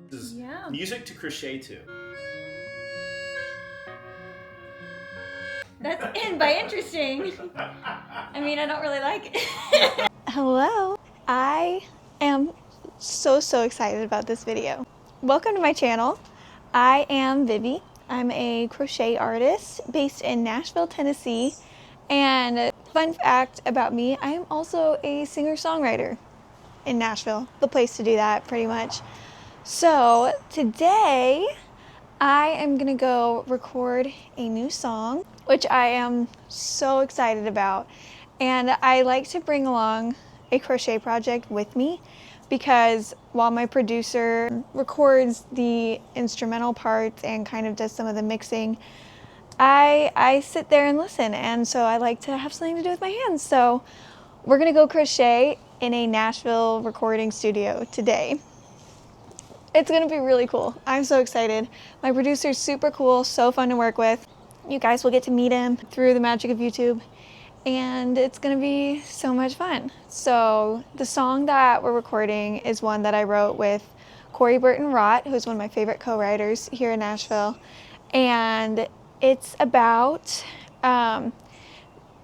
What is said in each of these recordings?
This is music to crochet to. That's in by interesting. I mean, I don't really like it. Hello. I am so excited about this video. Welcome to my channel. I am Vivi. I'm a crochet artist based in Nashville, Tennessee. And fun fact about me, I am also a singer-songwriter in Nashville. The place to do that, pretty much. So today I am gonna go record a new song, which I am so excited about. And I like to bring along a crochet project with me because while my producer records the instrumental parts and kind of does some of the mixing, I sit there and listen, and so I like to have something to do with my hands. So we're gonna go crochet in a Nashville recording studio today. It's gonna be really cool. I'm so excited. My producer's super cool, so fun to work with. You guys will get to meet him through the magic of YouTube, and it's gonna be so much fun. So the song that we're recording is one that I wrote with Corey Burton-Rott, who's one of my favorite co-writers here in Nashville. And it's about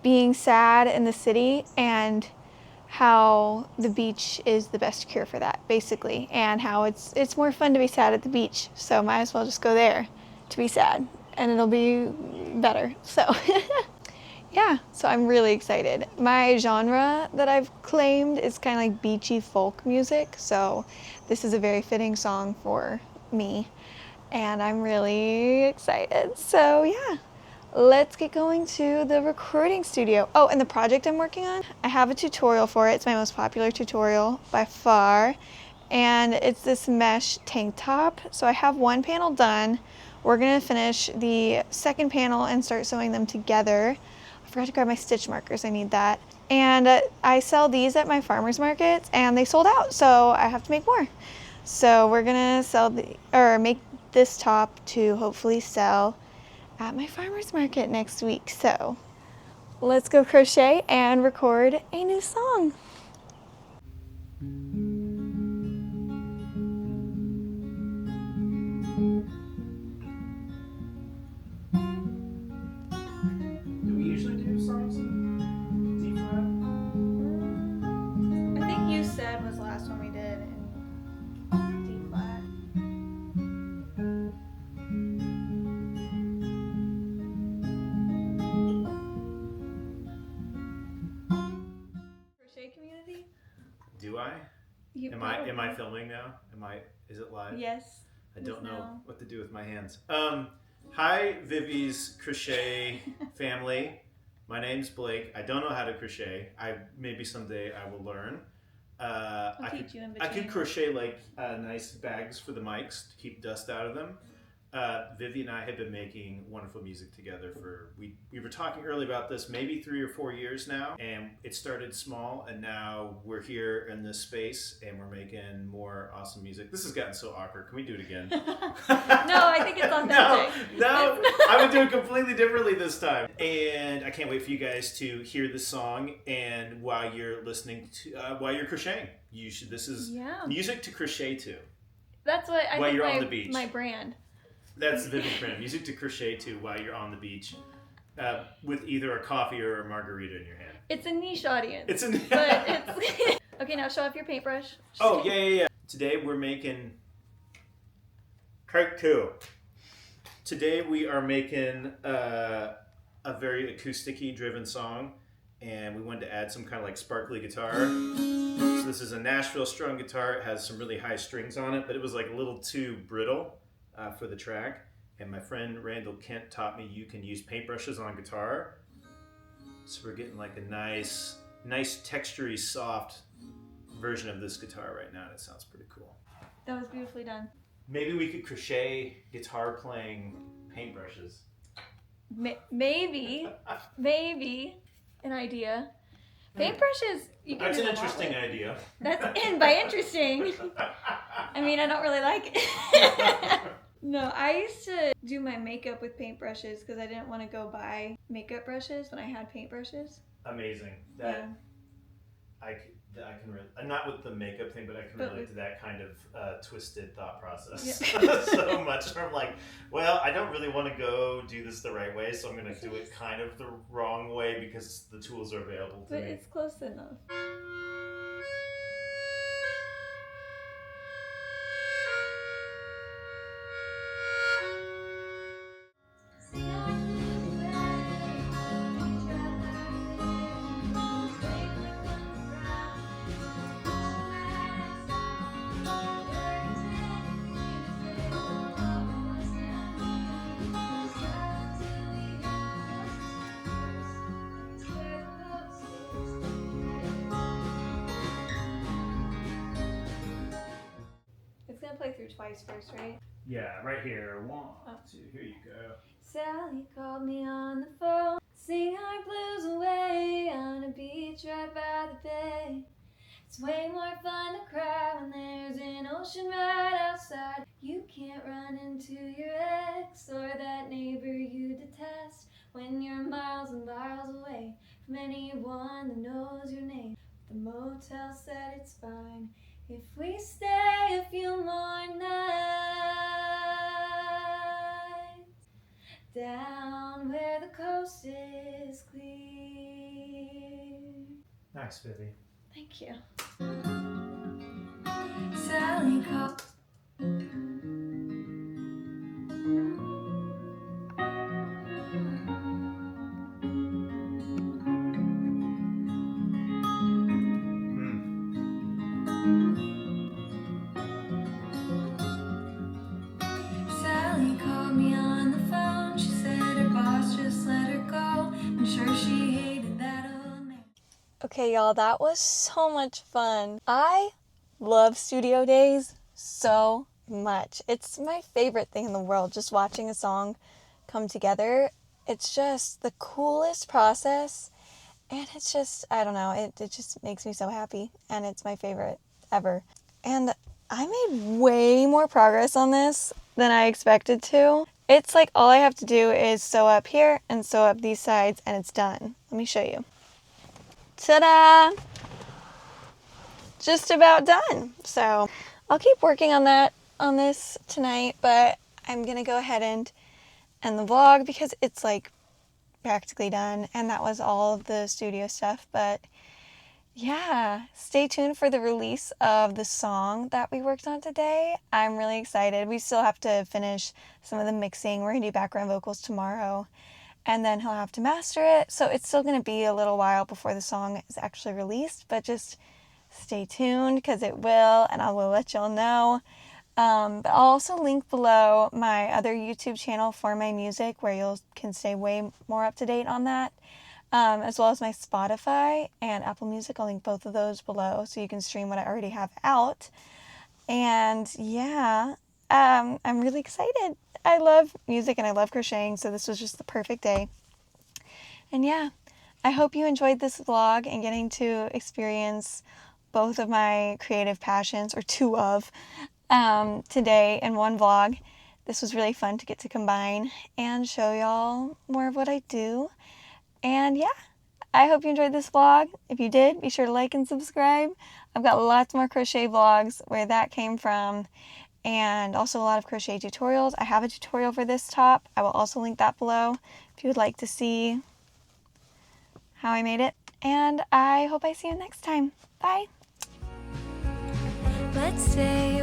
being sad in the city and how the beach is the best cure for that, basically, and how it's more fun to be sad at the beach, so might as well just go there to be sad, and it'll be better. So yeah, so I'm really excited. My genre that I've claimed is kind of like beachy folk music, so this is a very fitting song for me, and I'm really excited. So yeah, let's get going to the recording studio. Oh, and the project I'm working on, I have a tutorial for it. It's my most popular tutorial by far. And it's this mesh tank top. So I have one panel done. We're gonna finish the second panel and start sewing them together. I forgot to grab my stitch markers, I need that. And I sell these at my farmer's markets and they sold out, so I have to make more. So we're gonna make this top to hopefully sell at my farmer's market next week. So let's go crochet and record a new song. Do we usually do songs in D flat? I think You Said was the last one we did in D flat. Crochet community? Do I? Am I filming now? Is it live? Yes. I don't know what to do with my hands. Hi, Vivi's crochet family. My name's Blake. I don't know how to crochet. Maybe someday I will learn. I'll teach you in between. I could crochet like nice bags for the mics to keep dust out of them. Vivi and I have been making wonderful music together we were talking earlier about this, maybe 3 or 4 years now, and it started small, and now we're here in this space and we're making more awesome music. This has gotten so awkward. Can we do it again? No, I think it's authentic. No, I'm gonna do it completely differently this time, and I can't wait for you guys to hear this song. And while you're listening to, while you're crocheting, this is music to crochet to. That's what I while think you're on the beach. My brand. That's the Vivi's brand. Music to crochet to while you're on the beach, with either a coffee or a margarita in your hand. It's a niche audience. But it's okay. Now show off your paintbrush. Oh yeah. Today we're making part 2. Today we are making a very acoustic-y driven song, and we wanted to add some kind of like sparkly guitar. So this is a Nashville strung guitar. It has some really high strings on it, but it was like a little too brittle for the track. And my friend Randall Kent taught me you can use paintbrushes on guitar. So we're getting like a nice textury, soft version of this guitar right now, and it sounds pretty cool. That was beautifully done. Maybe we could crochet guitar playing paintbrushes. Maybe an idea. Paintbrushes, you can. That's an interesting idea. That's in by interesting. I mean, I don't really like it. No, I used to do my makeup with paintbrushes because I didn't want to go buy makeup brushes when I had paintbrushes. Amazing. that I can not with the makeup thing, but I can relate to that kind of twisted thought process so much. Where I'm like, well, I don't really want to go do this the right way, so I'm going to do it kind of the wrong way because the tools are available to me. But it's close enough. It's gonna play through twice first, right? Yeah, right here. 1, 2, here you go. Sally called me on the phone, sing our blues away on a beach right by the bay. It's way more fun to cry when there's an ocean right outside. You can't run into your ex or that neighbor you detest when you're miles and miles away from anyone that knows your name. The motel said it's fine if we stay a few more nights down where the coast is clear. Nice, Vivi. Thank you. Sally called. Sally called me on the phone. She said her boss just let her go. I'm sure she hated that old man. Okay, y'all, that was so much fun. I love studio days so much. It's my favorite thing in the world, just watching a song come together. It's just the coolest process, and it's just, I don't know, it just makes me so happy, and it's my favorite ever. And I made way more progress on this than I expected to. It's like all I have to do is sew up here and sew up these sides, and it's done. Let me show you. Ta-da! Just about done. So I'll keep working on this tonight, but I'm gonna go ahead and end the vlog because it's like practically done, and that was all of the studio stuff. But yeah, stay tuned for the release of the song that we worked on today. I'm really excited. We still have to finish some of the mixing. We're gonna do background vocals tomorrow, and then he'll have to master it. So it's still gonna be a little while before the song is actually released, but just stay tuned because it will, and I will let y'all know. But I'll also link below my other YouTube channel for my music where you can stay way more up to date on that. As well as my Spotify and Apple Music. I'll link both of those below so you can stream what I already have out. And yeah, I'm really excited. I love music and I love crocheting, so this was just the perfect day. And yeah, I hope you enjoyed this vlog and getting to experience both of my creative passions, or two of, today in one vlog. This was really fun to get to combine and show y'all more of what I do. And yeah, I hope you enjoyed this vlog. If you did, be sure to like and subscribe. I've got lots more crochet vlogs where that came from, and also a lot of crochet tutorials. I have a tutorial for this top. I will also link that below if you would like to see how I made it. And I hope I see you next time. Bye. Let's stay